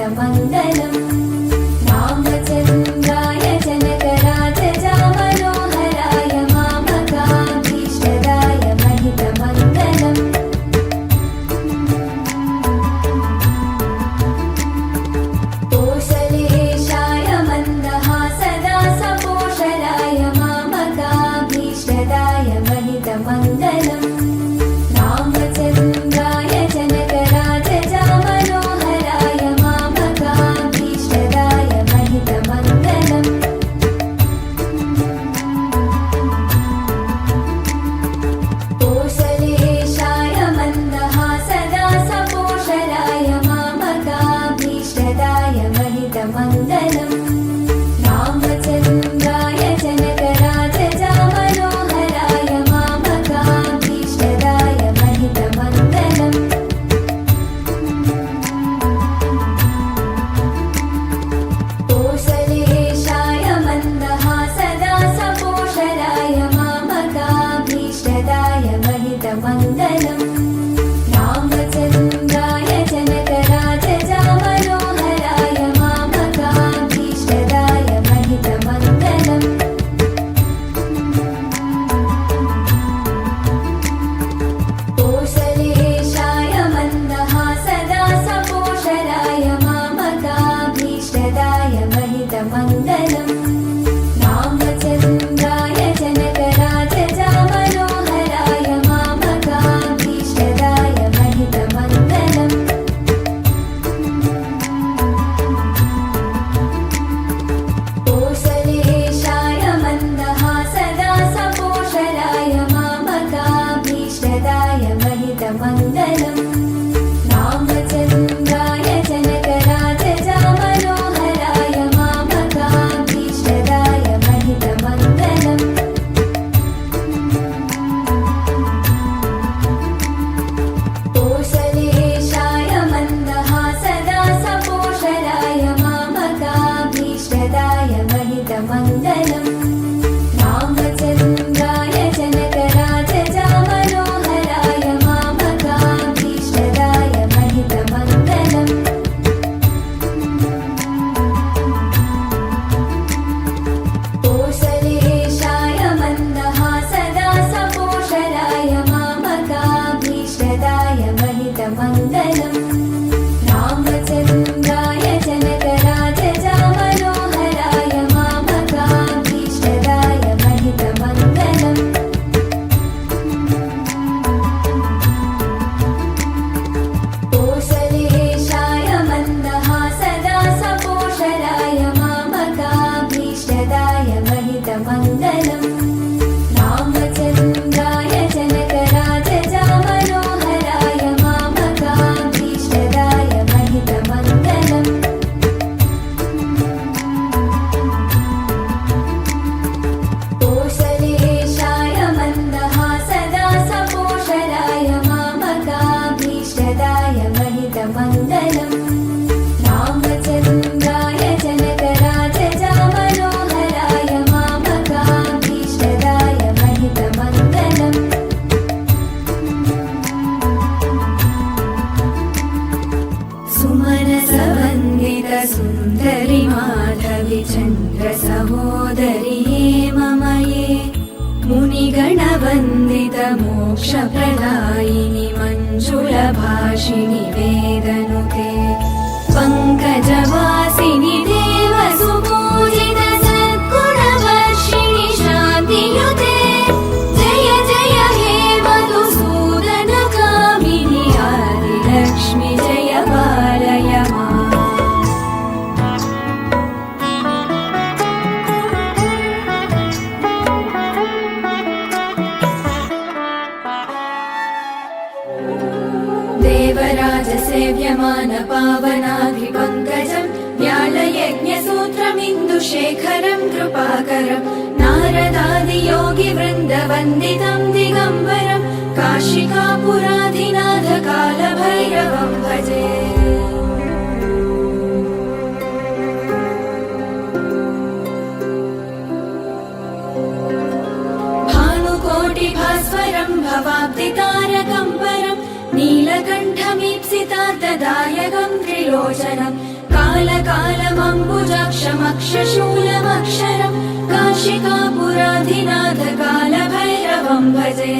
महितमङ्गलम् रामचन्द्राय जनकराजजा मनोहराय मामकाभीष्टदाय महितमङ्गलम् कोशलेशाय मन्दहासदा सपोषराय मामकाभीष्टदाय महितमङ्गलम् रामचन्द्राय जनकराजजा मनोहराय मामकाभीष्टदाय महितमङ्गलम् कोशलेशाय मन्दहासदा सपोषराय मामकाभीष्टदाय महितमङ्गलम् रामचन्द्राय जनकराजजा मनोहराय मामकाभीष्टदाय महितमङ्गलम् कोशलेशाय मन्दहासदा सपोषराय मामकाभीष्टदाय महितमङ्गलम् रामचन्द्राय जनकराजजा मनोहराय मामकाभीष्टदाय महितमङ्गलम् कोशलेशाय मन्दहासदा सपोषराय मामकाभीष्टदाय महितमङ्गलम् रामचन्द्राय जनकराजजा मनोहराय मामकाभीष्टदाय महितमङ्गलम् कोशलेशाय मन्दहासदा सपोषराय मामकाभीष्टदाय महितमङ्गलम् रामचन्द्राय जनकराजजा मनोहराय मामकाभीष्टदाय महितमङ्गलम् कोशलेशाय मन्दहासदा सपोषराय मामकाभीष्टदाय महितमङ्गलम् रामचन्द्राय जनकराजजा मनोहराय मामकाभीष्टदाय महितमङ्गलम् कोशलेशाय मन्दहासदा सपोषराय मामकाभीष्टदाय महितमङ्गलम् रामचन्द्राय जनकराजजा मनोहराय मामकाभीष्टदाय महितमङ्गलम् कोशलेशाय मन्दहासदा सपोषराय मामकाभीष्टदाय महितमङ्गलम् रामचन्द्राय जनकराजजा मनोहराय मामकाभीष्टदाय महितमङ्गलम् कोशलेशाय मन्दहासदा सपोषराय मामकाभीष्टदाय महितमङ्गलम् रामचन्द्राय जनकराजजा मनोहराय मामकाभीष्टदाय महितमङ्गलम् सुमनसवन्दित सुन्दरि माधवि चन्द्र सहोदरि ममये मुनिगणवन्दित मोक्षप्रदायिनि मञ्जुलभाषिणि वेदनुते पङ्कजवासिनि देवसुपूजित सद्गुणवर्षिणि शान्तियुते जय जय हे मधुसूदन कामिनि आदिलक्ष्मि जय पालय माम् देवराजसेव्यमान पावनाधिपङ्कजम् व्यालयज्ञसूत्रमिन्दुशेखरम् कृपाकरम् नारदादियोगिवृन्दवन्दितम् दिगम्बरम् काशिकापुराधिनाथ कालभैरवम् भजे भानुकोटिभास्वरम् भवाब्धितारकम् परम् नीलकण्ठमीप्सितार्थदायकम् त्रिलोचनम् कालमम्बुजाक्षमक्षशूलमक्षरम् काशिकापुराधिनाथ कालभैरवं भजे।